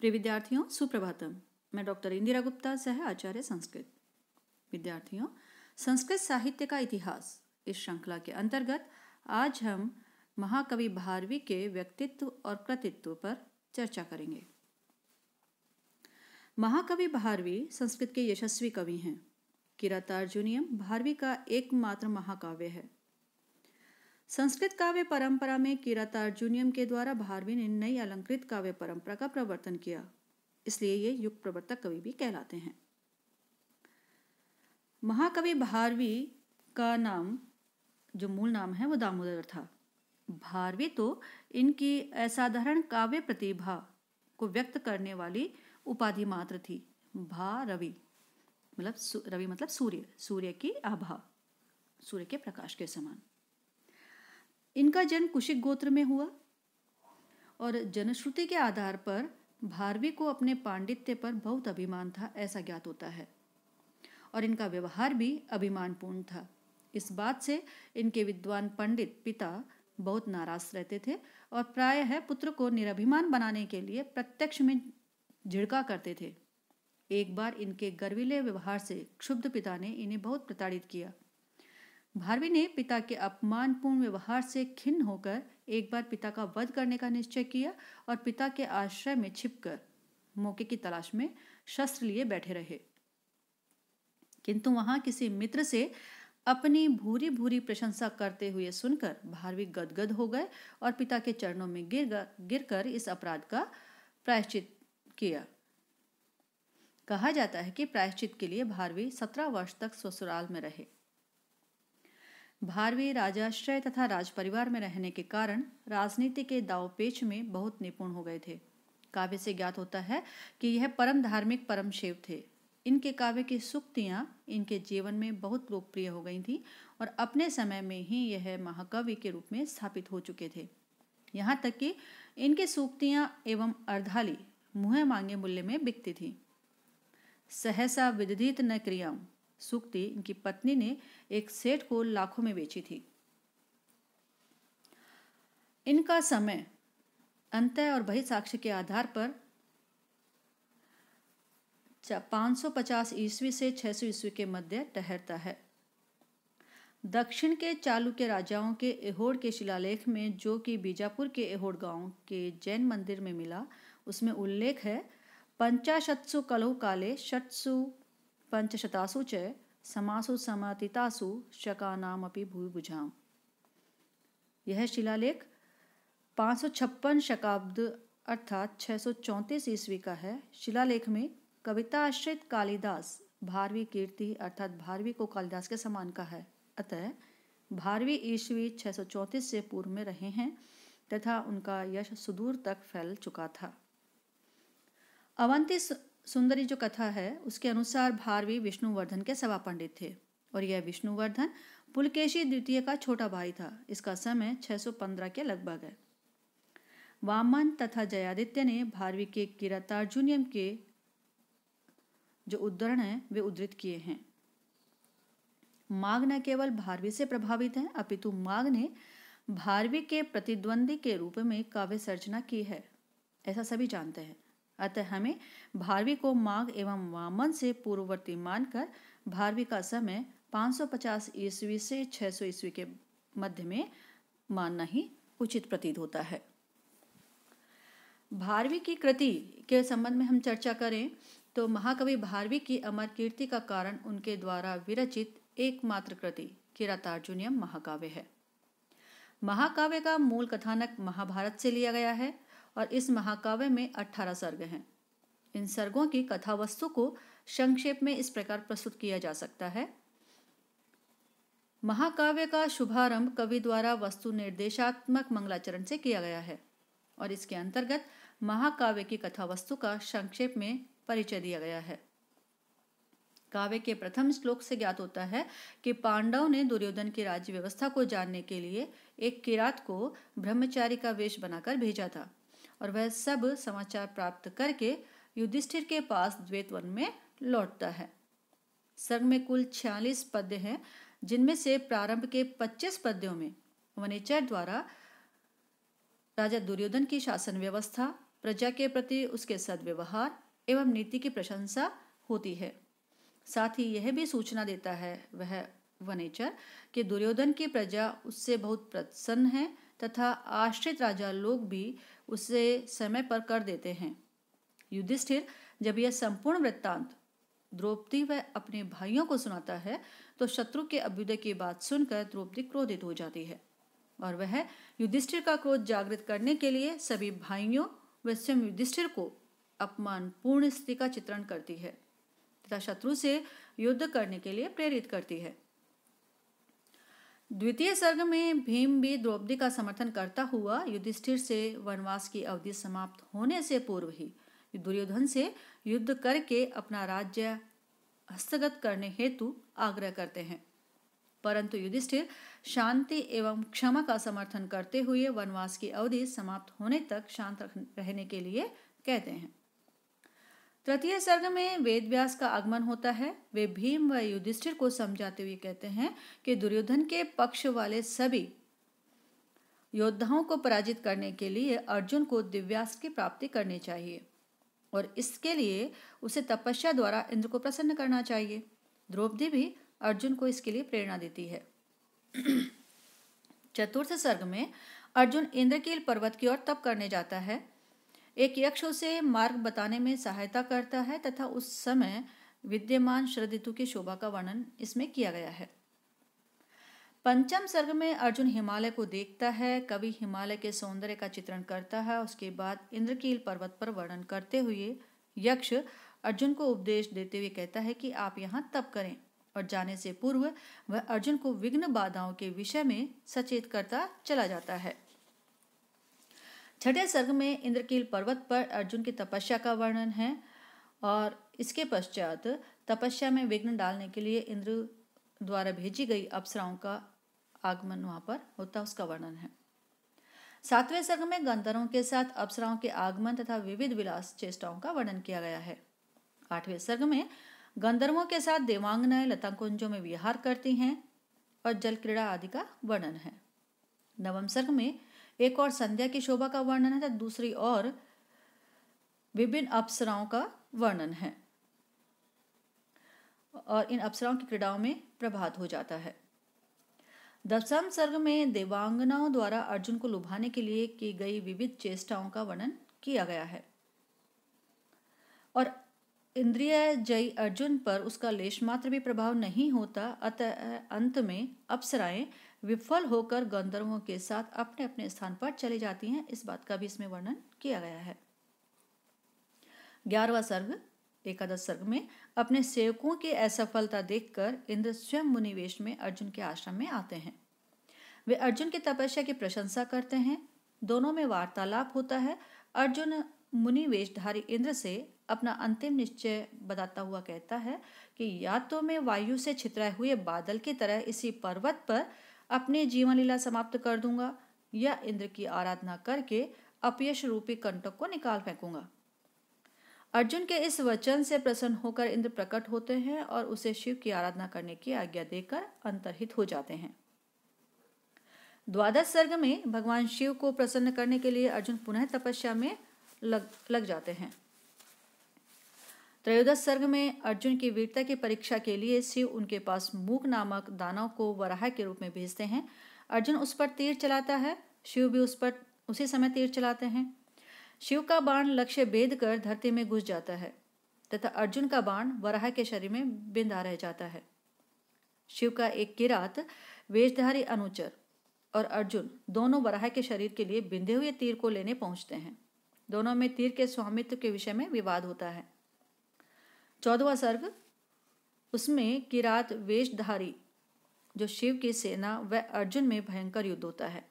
प्रिय विद्यार्थियों, सुप्रभातम। मैं डॉक्टर इंदिरा गुप्ता, सह आचार्य संस्कृत। विद्यार्थियों, संस्कृत साहित्य का इतिहास इस श्रृंखला के अंतर्गत आज हम महाकवि भारवी के व्यक्तित्व और कृतित्व पर चर्चा करेंगे। महाकवि भारवी संस्कृत के यशस्वी कवि हैं। किरातार्जुनीयम भारवी का एकमात्र महाकाव्य है। संस्कृत काव्य परंपरा में किरातार्जुनीयम के द्वारा भारवी ने नई अलंकृत काव्य परंपरा का प्रवर्तन किया, इसलिए ये युग प्रवर्तक कवि भी कहलाते हैं। महाकवि भारवी का नाम, जो मूल नाम है, वो दामोदर था। भारवी तो इनकी असाधारण काव्य प्रतिभा को व्यक्त करने वाली उपाधि मात्र थी। भारवी मतलब रवि मतलब सूर्य, सूर्य की आभा, सूर्य के प्रकाश के समान। इनका जन्म कुशिक गोत्र में हुआ और जनश्रुति के आधार पर भारवी को अपने पांडित्य पर बहुत अभिमान था, ऐसा ज्ञात होता है। और इनका व्यवहार भी अभिमानपूर्ण था। इस बात से इनके विद्वान पंडित पिता बहुत नाराज रहते थे और प्रायः पुत्र को निरभिमान बनाने के लिए प्रत्यक्ष में झिड़का करते थे। एक बार इनके गर्विले व्यवहार से क्षुब्ध पिता ने इन्हें बहुत प्रताड़ित किया। भारवी ने पिता के अपमानपूर्ण व्यवहार से खिन्न होकर एक बार पिता का वध करने का निश्चय किया और पिता के आश्रय में छिपकर मौके की तलाश में शस्त्र लिए बैठे रहे। किंतु वहां किसी मित्र से अपनी भूरी भूरी प्रशंसा करते हुए सुनकर भारवी गदगद हो गए और पिता के चरणों में गिरकर इस अपराध का प्रायश्चित किया। कहा जाता है कि प्रायश्चित के लिए भारवी 17 वर्ष तक ससुराल में रहे। भारवी राजाश्रय तथा राजपरिवार में रहने के कारण राजनीति के दावपेच में बहुत निपुण हो गए थे। काव्य से ज्ञात होता है कि यह परम धार्मिक परम शिव थे। इनके काव्य की सूक्तियां इनके जीवन में बहुत लोकप्रिय हो गई थीं और अपने समय में ही यह महाकवि के रूप में स्थापित हो चुके थे। यहाँ तक कि इनकी सूक्तियां एवं अर्धाली मुँह मांगे मूल्य में बिकती थी। सहसा विदित न क्रियाम सूक्ति इनकी पत्नी ने एक सेठ को लाखों में बेची थी। इनका समय अंतः और बहिः साक्ष्य के आधार पर 550 ईस्वी से 600 ईस्वी के मध्य ठहरता है। दक्षिण के चालुक्य राजाओं के एहोड़ के शिलालेख में, जो कि बीजापुर के एहोड़ गांव के जैन मंदिर में मिला, उसमें उल्लेख है, पंचाशत्सु कलौ काले षट्सु पंचशतासु च समासु समातीतासु शकानामपि भूभुजाम। यह शिलालेख 556 शकाब्द अर्थात 634 ईस्वी का है। शिलालेख में कविता आश्रित कालिदास भारवी कीर्ति अर्थात भारवी को कालिदास के समान का है। अतः भारवी ईस्वी 634 से पूर्व में रहे हैं तथा उनका यश सुदूर तक फैल चुका था। अवंती सुंदरी जो कथा है, उसके अनुसार भारवी विष्णुवर्धन के सभा पंडित थे और यह विष्णुवर्धन पुलकेशी द्वितीय का छोटा भाई था। इसका समय 615 के लगभग है। वामन तथा जयादित्य ने भारवी के किरातार्जुनीयम के जो उद्धरण हैं वे उद्धृत किए हैं। माघ न केवल भारवी से प्रभावित है, अपितु माघ ने भारवी के प्रतिद्वंदी के रूप में काव्य सर्जना की है, ऐसा सभी जानते हैं। अतः हमें भारवी को माघ एवं वामन से पूर्ववर्ती मानकर भारवी का समय 550 ईस्वी से 600 ईस्वी के मध्य में मानना ही उचित प्रतीत होता है। भारवी की कृति के संबंध में हम चर्चा करें तो महाकवि भारवी की अमर कीर्ति का कारण उनके द्वारा विरचित एकमात्र कृति किरातार्जुनीयम महाकाव्य है। महाकाव्य का मूल कथानक महाभारत से लिया गया है और इस महाकाव्य में 18 सर्ग हैं। इन सर्गों की कथा वस्तु को संक्षेप में इस प्रकार प्रस्तुत किया जा सकता है। महाकाव्य का शुभारंभ कवि द्वारा वस्तु निर्देशात्मक मंगलाचरण से किया गया है और इसके अंतर्गत महाकाव्य की कथा वस्तु का संक्षेप में परिचय दिया गया है। काव्य के प्रथम श्लोक से ज्ञात होता है कि पांडव ने दुर्योधन की राज्य व्यवस्था को जानने के लिए एक किरात को ब्रह्मचारी का वेश बनाकर भेजा था और वह सब समाचार प्राप्त करके युधिष्ठिर के पास द्वैतवन में लौटता है। सर्ग में कुल 46 पद्य हैं, जिनमें से प्रारंभ के 25 पद्यों में वनेचर द्वारा राजा दुर्योधन की शासन व्यवस्था प्रजा के प्रति उसके सद्व्यवहार एवं नीति की प्रशंसा होती है। साथ ही यह भी सूचना देता है वह वनेचर कि दुर्योधन की प्रजा उससे बहुत प्रसन्न है तथा आश्रित राजा लोग भी उसे समय पर कर देते हैं। युधिष्ठिर जब यह संपूर्ण वृत्तांत द्रौपदी व अपने भाइयों को सुनाता है तो शत्रु के अभ्युदय की बात सुनकर द्रौपदी क्रोधित हो जाती है और वह युधिष्ठिर का क्रोध जागृत करने के लिए सभी भाइयों व स्वयं युधिष्ठिर को अपमानपूर्ण स्थिति का चित्रण करती है तथा शत्रु से युद्ध करने के लिए प्रेरित करती है। द्वितीय सर्ग में भीम भी द्रौपदी का समर्थन करता हुआ युधिष्ठिर से वनवास की अवधि समाप्त होने से पूर्व ही दुर्योधन से युद्ध करके अपना राज्य हस्तगत करने हेतु आग्रह करते हैं, परंतु युधिष्ठिर शांति एवं क्षमा का समर्थन करते हुए वनवास की अवधि समाप्त होने तक शांत रहने के लिए कहते हैं। तृतीय सर्ग में वेदव्यास का आगमन होता है। वे भीम व युधिष्ठिर को समझाते हुए कहते हैं कि दुर्योधन के पक्ष वाले सभी योद्धाओं को पराजित करने के लिए अर्जुन को दिव्यास्त्र की प्राप्ति करनी चाहिए और इसके लिए उसे तपस्या द्वारा इंद्र को प्रसन्न करना चाहिए। द्रौपदी भी अर्जुन को इसके लिए प्रेरणा देती है। चतुर्थ सर्ग में अर्जुन इंद्रकील पर्वत की ओर तप करने जाता है। एक यक्ष उसे मार्ग बताने में सहायता करता है तथा उस समय विद्यमान शरद ऋतु की शोभा का वर्णन इसमें किया गया है। पंचम सर्ग में अर्जुन हिमालय को देखता है, कवि हिमालय के सौंदर्य का चित्रण करता है। उसके बाद इंद्रकील पर्वत पर वर्णन करते हुए यक्ष अर्जुन को उपदेश देते हुए कहता है कि आप यहाँ तप करें और जाने से पूर्व वह अर्जुन को विघ्न बाधाओं के विषय में सचेत करता चला जाता है। छठे सर्ग में इंद्रकील पर्वत पर अर्जुन की तपस्या का वर्णन है और इसके पश्चात तपस्या में विघ्न डालने के लिए इंद्र द्वारा भेजी गई अप्सराओं का आगमन वहां पर होता, उसका वर्णन है। सातवें सर्ग में गंधर्वों के साथ अप्सराओं के आगमन तथा विविध विलास चेष्टाओं का वर्णन किया गया है। आठवें सर्ग में गंधर्वों के साथ देवांगनाएं लता कुंजों में विहार करती हैं और जल क्रीड़ा आदि का वर्णन है। नवम सर्ग में एक और संध्या की शोभा का वर्णन है तथा दूसरी ओर विभिन्न अप्सराओं का वर्णन है और इन अप्सराओं की क्रीड़ाओं में प्रभात हो जाता है। दसम सर्ग में देवांगनाओं द्वारा अर्जुन को लुभाने के लिए की गई विविध चेष्टाओं का वर्णन किया गया है और इंद्रिय जयी अर्जुन पर उसका लेश मात्र भी प्रभाव नहीं होता, अतः अंत में अप्सराएं विफल होकर गंधर्वों के साथ अपने अपने स्थान पर चली जाती हैं। इस बात का भी इसमें वर्णन किया गया है। 11वां सर्ग एकादश सर्ग में अपने सेवकों की असफलता देखकर इंद्र स्वयं मुनिवेश में अर्जुन के आश्रम में आते हैं। वे अर्जुन की तपस्या की प्रशंसा करते हैं। दोनों में वार्तालाप होता है। अर्जुन मुनिवेशधारी इंद्र से अपना अंतिम निश्चय बताता हुआ कहता है कि या तो मैं वायु से छितराए हुए बादल की तरह इसी पर्वत पर अपनी जीवन लीला समाप्त कर दूंगा या इंद्र की आराधना करके अपयश रूपी कंटक को निकाल फेंकूंगा। अर्जुन के इस वचन से प्रसन्न होकर इंद्र प्रकट होते हैं और उसे शिव की आराधना करने की आज्ञा देकर अंतर्हित हो जाते हैं। द्वादश सर्ग में भगवान शिव को प्रसन्न करने के लिए अर्जुन पुनः तपस्या में लग जाते हैं। त्रयोदश सर्ग में अर्जुन की वीरता की परीक्षा के लिए शिव उनके पास मूक नामक दानव को वराह के रूप में भेजते हैं। अर्जुन उस पर तीर चलाता है, शिव भी उस पर उसी समय तीर चलाते हैं। शिव का बाण लक्ष्य भेद कर धरती में घुस जाता है तथा अर्जुन का बाण वराह के शरीर में बिंधा रह जाता है। शिव का एक किरात वेशधारी अनुचर और अर्जुन दोनों वराह के शरीर के लिए बिंधे हुए तीर को लेने पहुंचते हैं। दोनों में तीर के स्वामित्व के विषय में विवाद होता है। 14वां सर्ग, उसमें किरात वेशधारी जो शिव की सेना व अर्जुन में भयंकर युद्ध होता है।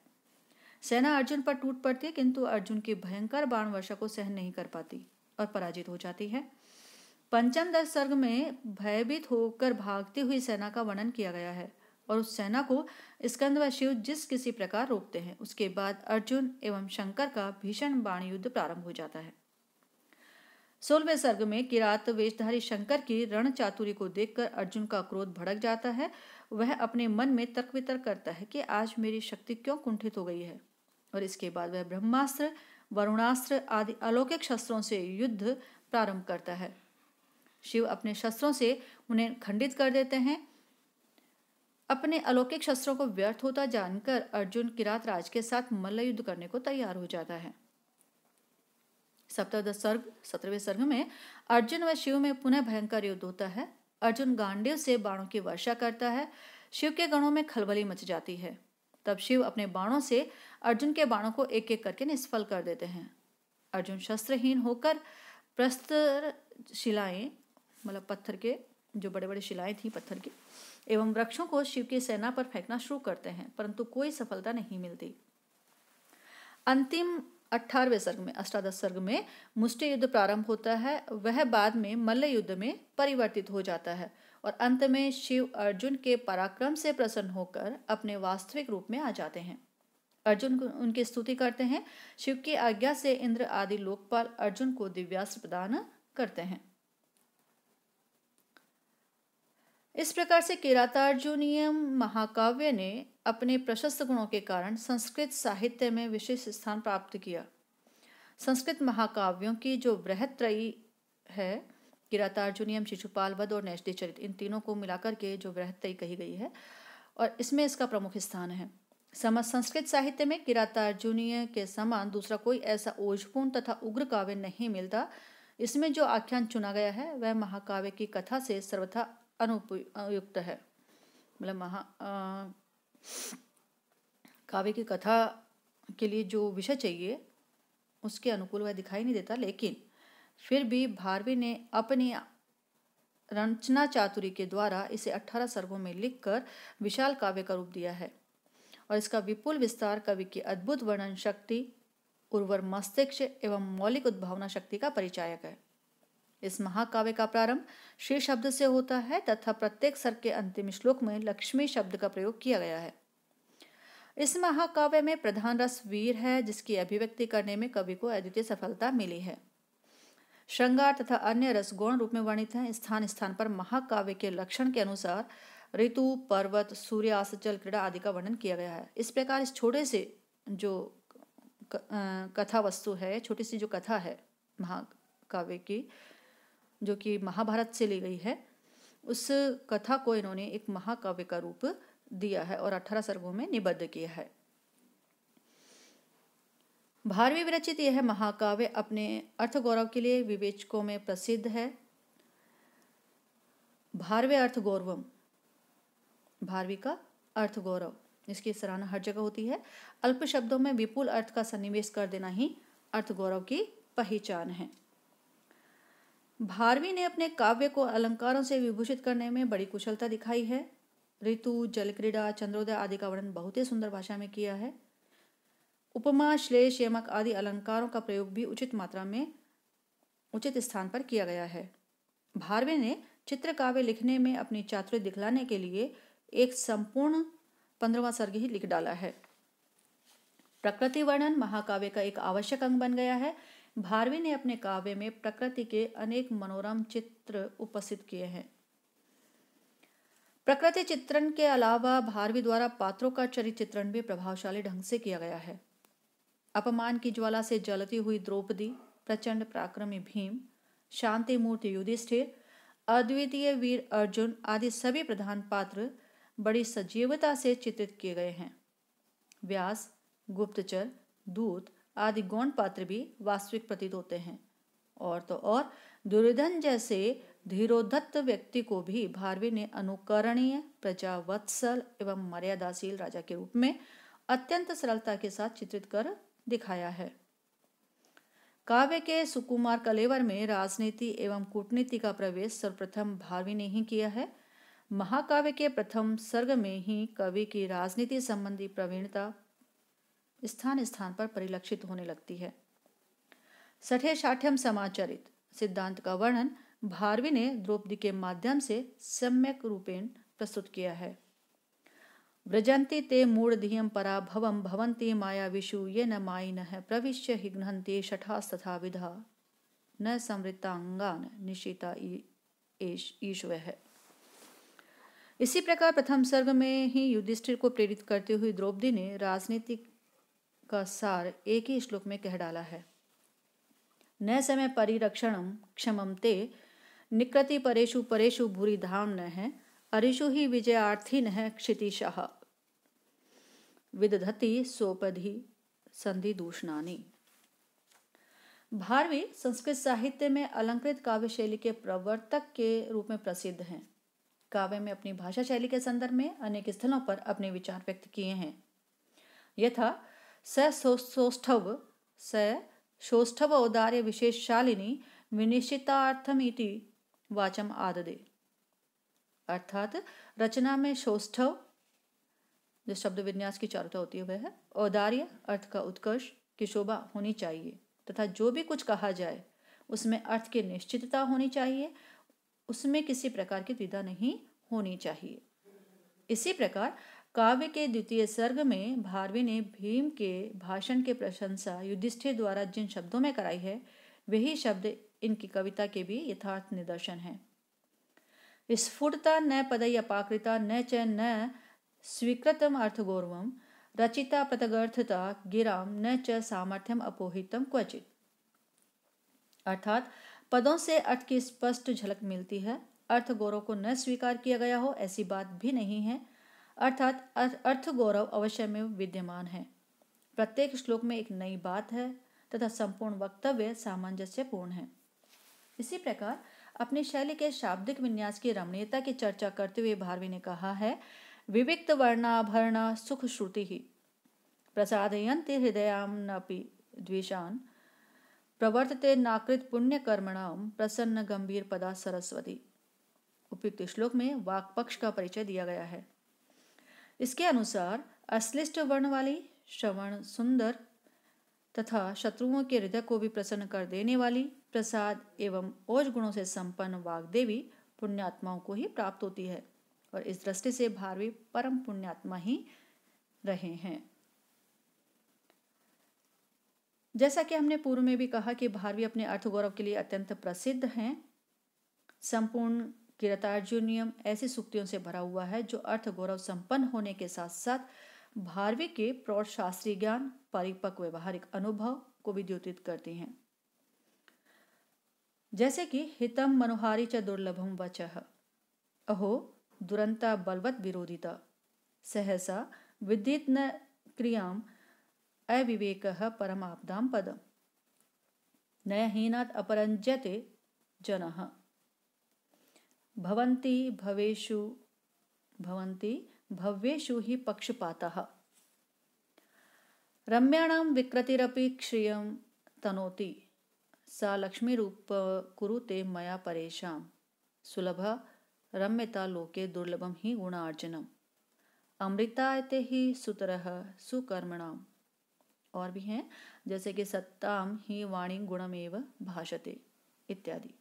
सेना अर्जुन पर टूट पड़ती है किंतु अर्जुन की भयंकर बाण वर्षा को सहन नहीं कर पाती और पराजित हो जाती है। पंचम दश सर्ग में भयभीत होकर भागती हुई सेना का वर्णन किया गया है और उस सेना को स्कंद व शिव जिस किसी प्रकार रोकते हैं। उसके बाद अर्जुन एवं शंकर का भीषण बाण युद्ध प्रारंभ हो जाता है। 16वें सर्ग में किरात वेशधारी शंकर की रण चातुरी को देखकर अर्जुन का क्रोध भड़क जाता है। वह अपने मन में तर्क वितर्क करता है कि आज मेरी शक्ति क्यों कुंठित हो गई है और इसके बाद वह ब्रह्मास्त्र वरुणास्त्र आदि अलौकिक शस्त्रों से युद्ध प्रारंभ करता है। शिव अपने शस्त्रों से उन्हें खंडित कर देते हैं। अपने अलौकिक शस्त्रों को व्यर्थ होता जानकर अर्जुन किरातराज के साथ मल्ल युद्ध करने को तैयार हो जाता है। सप्तदश सर्ग 17वें सर्ग में अर्जुन व शिव में पुनः भयंकर युद्ध होता है। अर्जुन गांडीव से बाणों की वर्षा करता है। शिव के गणों में खलबली मच जाती है। तब शिव अपने बाणों से अर्जुन के बाणों को एक एक करके निष्फल कर देते हैं। अर्जुन शस्त्रहीन होकर प्रस्तर शिलाएं, मतलब पत्थर के जो बड़े बड़े शिलाएं थी पत्थर की, एवं वृक्षों को शिव की सेना पर फेंकना शुरू करते हैं, परंतु कोई सफलता नहीं मिलती। अंतिम 18वें सर्ग में, अष्टादश सर्ग में मुष्टि युद्ध प्रारंभ होता है। वह बाद में मल्ल युद्ध में परिवर्तित हो जाता है और अंत में शिव अर्जुन के पराक्रम से प्रसन्न होकर अपने वास्तविक रूप में आ जाते हैं। अर्जुन उनकी स्तुति करते हैं। शिव की आज्ञा से इंद्र आदि लोकपाल अर्जुन को दिव्यास्त्र प्रदान करते हैं। इस प्रकार से किरातार्जुनीयम महाकाव्य ने अपने प्रशस्त गुणों के कारण संस्कृत साहित्य में विशेष स्थान प्राप्त किया। संस्कृत महाकाव्यों की जो बृहत्त्रयी है, किरातार्जुनीयम, शिशुपाल वध और नैष्ठिक चरित, इन तीनों को मिलाकर के जो बृहत्त्रयी कही गई है और इसमें इसका प्रमुख स्थान है। समस्त संस्कृत साहित्य में किरातार्जुनीय के समान दूसरा कोई ऐसा ओजपूर्ण तथा उग्र काव्य नहीं मिलता। इसमें जो आख्यान चुना गया है वह महाकाव्य की कथा से सर्वथा अनुपयुक्त है। मतलब काव्य की कथा के लिए जो विषय चाहिए उसके अनुकूल वह दिखाई नहीं देता, लेकिन फिर भी भारवी ने अपनी रचना चातुरी के द्वारा इसे 18 सर्गों में लिखकर विशाल काव्य का रूप दिया है और इसका विपुल विस्तार कवि की अद्भुत वर्णन शक्ति, उर्वर मस्तिष्क एवं मौलिक उद्भावना शक्ति का परिचायक है। इस महाकाव्य का प्रारंभ श्री शब्द से होता है तथा प्रत्येक सर्ग के अंतिम श्लोक में लक्ष्मी शब्द का प्रयोग किया गया है। इस महाकाव्य में प्रधान रस वीर है, जिसकी अभिव्यक्ति करने में कवि को अद्वितीय सफलता मिली है। श्रृंगार तथा अन्य रस गौण रूप में वर्णित हैं। स्थान स्थान पर महाकाव्य के लक्षण के अनुसार ऋतु, पर्वत, सूर्यास्त, जल क्रीड़ा आदि का वर्णन किया गया है। इस प्रकार इस छोटे से जो कथा वस्तु है, छोटी सी जो कथा है महाकाव्य की, जो कि महाभारत से ली गई है, उस कथा को इन्होंने एक महाकाव्य का रूप दिया है और 18 सर्गों में निबद्ध किया है। भारवी विरचित यह महाकाव्य अपने अर्थ गौरव के लिए विवेचकों में प्रसिद्ध है। भारवे अर्थ गौरवम, भारवी का अर्थ गौरव, इसकी सराहना हर जगह होती है। अल्प शब्दों में विपुल अर्थ का सन्निवेश कर देना ही अर्थ गौरव की पहचान है। भारवी ने अपने काव्य को अलंकारों से विभूषित करने में बड़ी कुशलता दिखाई है। ऋतु, जल क्रीड़ा, चंद्रोदय आदि का वर्णन बहुत ही सुंदर भाषा में किया है। उपमा, श्लेष, यमक आदि अलंकारों का प्रयोग भी उचित मात्रा में उचित स्थान पर किया गया है। भारवी ने चित्र काव्य लिखने में अपनी चातुर्य दिखलाने के लिए एक संपूर्ण 15वां सर्ग ही लिख डाला है। प्रकृति वर्णन महाकाव्य का एक आवश्यक अंग बन गया है। भारवी ने अपने काव्य में प्रकृति के अनेक मनोरम चित्र उपस्थित किए हैं। प्रकृति चित्रण के अलावा भारवी द्वारा पात्रों का चरित्र चित्रण भी प्रभावशाली ढंग से किया गया है। अपमान की ज्वाला से जलती हुई द्रौपदी, प्रचंड पराक्रमी भीम, शांति मूर्ति युधिष्ठिर, अद्वितीय वीर अर्जुन आदि सभी प्रधान पात्र बड़ी सजीवता से चित्रित किए गए हैं। व्यास, गुप्तचर, दूत आदि गौण पात्र भी वास्तविक प्रतीत होते हैं। और तो और दुर्योधन जैसे धीरोद्धत व्यक्ति को भी भारवी ने अनुकरणीय, प्रजावत्सल एवं मर्यादाशील राजा के रूप में अत्यंत सरलता के साथ चित्रित कर दिखाया है। काव्य के सुकुमार कलेवर में राजनीति एवं कूटनीति का प्रवेश सर्वप्रथम भारवी ने ही किया है। महाकाव्य के प्रथम सर्ग में ही कवि की राजनीति संबंधी प्रवीणता स्थान स्थान पर परिलक्षित होने लगती है। 60 समाचरित सिद्धांत का वर्णन भारवी ने द्रौपदी के माध्यम से सम्यक रूपेण प्रस्तुत किया है। व्रजन्ति ते मूढ़धियं परा भवं भवन्ति मायाविषु ये न मायिनः प्रविश्य हिघ्नन्ति शठास्तथा विधा न समृतांगान निशिता ईश्वः। इसी प्रकार प्रथम सर्ग में ही युधिष्ठिर को प्रेरित करते हुए द्रौपदी ने राजनीति का सार एक ही श्लोक में कह डाला है। न समय परिरक्षणम क्षमम ते निकृति परेषु परेषु भूरि धाम न है अरिषु ही विजयार्थी न क्षितिशः विदधति सोपधि संधि दूषणानि। भारवी संस्कृत साहित्य में अलंकृत काव्य शैली के प्रवर्तक के रूप में प्रसिद्ध हैं। काव्य में अपनी भाषा शैली के संदर्भ में अनेक स्थलों पर अपने विचार व्यक्त किए हैं। यथा सौष्ठव औदार्य विशेषशालिनी विनिश्चितार्थमिति वाचम आददे। अर्थात रचना में सौष्ठव जो शब्द विन्यास की चारुता होती है वह है, औदार्य अर्थ का उत्कर्ष की शोभा होनी चाहिए तथा जो भी कुछ कहा जाए उसमें अर्थ की निश्चितता होनी चाहिए, उसमें किसी प्रकार की द्विधा नहीं होनी चाहिए। इसी प्रकार काव्य के द्वितीय सर्ग में भारवी ने भीम के भाषण के प्रशंसा युधिष्ठिर द्वारा जिन शब्दों में कराई है वही शब्द इनकी कविता के भी यथार्थ निदर्शन है। स्फुटता न पदई अपाकृता न च न स्वीकृतम अर्थगौरवम रचिता प्रतगर्थता गिराम न च सामर्थ्यम अपोहितम क्वचित। अर्थात पदों से अर्थ की स्पष्ट झलक मिलती है, अर्थ गौरव को न स्वीकार किया गया हो ऐसी बात भी नहीं है, अर्थात अर्थ गौरव अवश्य में विद्यमान है। प्रत्येक श्लोक में एक नई बात है तथा संपूर्ण वक्तव्य सामंजस्यपूर्ण है। इसी प्रकार अपनी शैली के शाब्दिक विन्यास की रमणीयता की चर्चा करते हुए भारवी ने कहा है, विविक्त वर्णाभरण सुख श्रुति ही प्रसादयन्ति हृदयामपि द्विषान् प्रवर्तते नाकृत पुण्य कर्मणाम प्रसन्न गंभीर पदा सरस्वती। उपयुक्त श्लोक में वाक पक्ष का परिचय दिया गया है। इसके अनुसार अश्लिष्ट वर्ण वाली, श्रवण सुंदर तथा शत्रुओं के हृदय को भी प्रसन्न कर देने वाली, प्रसाद एवं ओज गुणों से संपन्न वाग्देवी पुण्यात्माओं को ही प्राप्त होती है और इस दृष्टि से भारवी परम पुण्यात्मा ही रहे हैं। जैसा कि हमने पूर्व में भी कहा कि भारवी अपने अर्थ गौरव के लिए अत्यंत प्रसिद्ध हैं। संपूर्ण किरातार्जुनीयम ऐसी सूक्तियों से भरा हुआ है जो अर्थ गौरव संपन्न होने के साथ साथ भारवी के प्रौढ़ शास्त्रीय ज्ञान, परिपक्व व्यवहारिक अनुभव को भी द्योतित करती हैं। जैसे कि हितम मनोहारी च दुर्लभम वचः अहो दुरंता बलवत विरोधिता सहसा विदित न क्रियाम अविवेकः परमाप्दां पदम् न हीनात् अपरंजते जनः भवन्ति भव्येषु हि पक्षपातः रम्याणां विकृतिरपि क्षीयं तनोति सा लक्ष्मीरूप कुरुते मया परेशां सुलभा रम्यता लोके दुर्लभम ही गुणार्जनम अमृतायते ही सुतरः सुकर्मणाम। और भी हैं जैसे कि सत्ताम ही वाणी गुणमेव भाषते इत्यादि।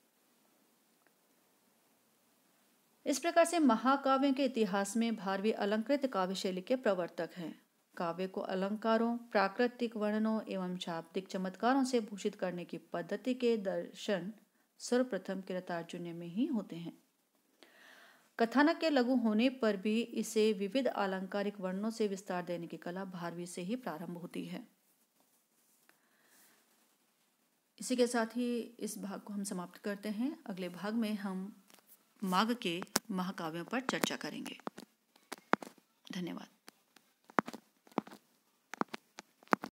इस प्रकार से महाकाव्यों के इतिहास में भारवी अलंकृत काव्य शैली के प्रवर्तक हैं। काव्य को अलंकारों, प्राकृतिक वर्णनों एवं शाब्दिक चमत्कारों से भूषित करने की पद्धति के दर्शन सर्वप्रथम किरातार्जुनीय में ही होते हैं। कथानक के लघु होने पर भी इसे विविध अलंकारिक वर्णों से विस्तार देने की कला भारवी से ही प्रारंभ होती है। इसी के साथ ही इस भाग को हम समाप्त करते हैं। अगले भाग में हम माघ के महाकाव्यों पर चर्चा करेंगे। धन्यवाद।